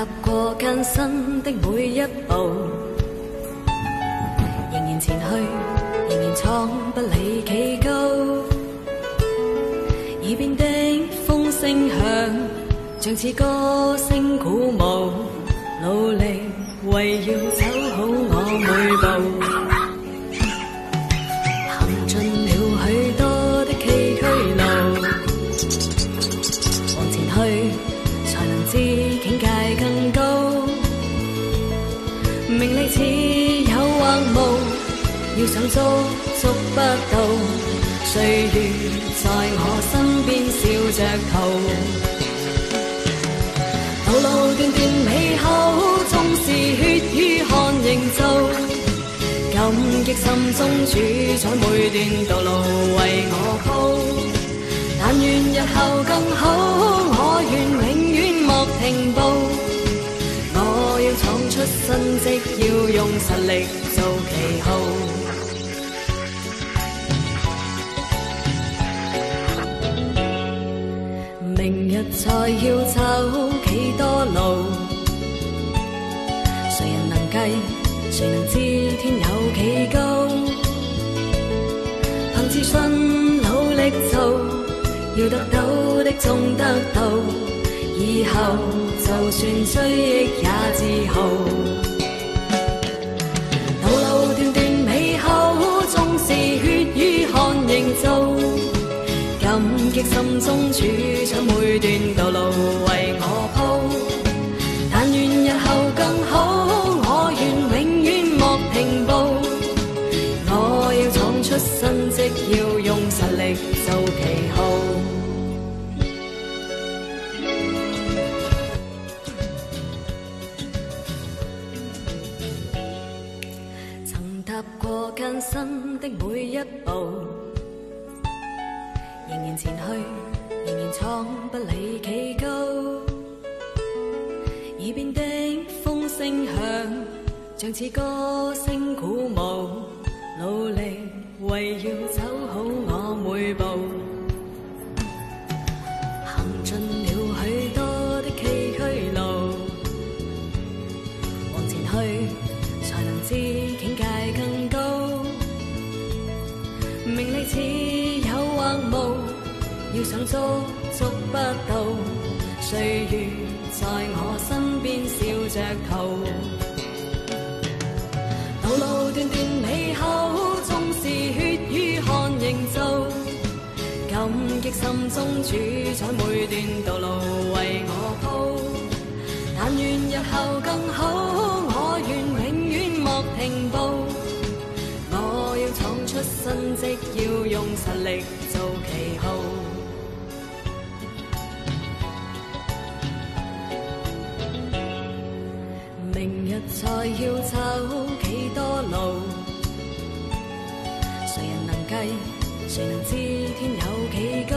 踏過艱辛的每一步，仍然前去，仍然闖不理企高。耳邊的風聲響，像似歌聲鼓舞，努力為要走好我每步。行盡了許多的崎嶇路，往前去才能知境界更高。名利似有或無，要想捉捉不到。歲月在我身邊笑着逃，道路段段美好，縱是血與汗仍做。感激心中主宰每段道路為我鋪，但願日後更好，我願永遠莫停步。我要闖出新績，要用實力做旗號。明日再要走幾多路，誰人能計？誰能知天有幾高？憑自信努力做，要得到的終得到。以後就算追憶也自豪。道路段段美好，縱是血與汗仍做。感激心中主宰每段道路為我鋪，但願日後更好，我願永遠莫停步。我要闖出新績，要用實力做旗號。曾踏過艱辛的每一步，仍然前去，仍然闖不理企高。耳邊的風聲響，像似歌聲鼓舞，努力為要走好我每步。行盡了許多的崎嶇路，往前去才能知境界更高。名利似有或無，要想捉捉不到。歲月在我身邊笑着逃，道路段段美好，縱是血與汗仍做。感激心中主宰每段道路為我鋪，但願日後更好，我願永遠莫停步。我要闖出新績，要用實力做旗號。明日再要走幾多路，誰人能計？誰能知天有幾高？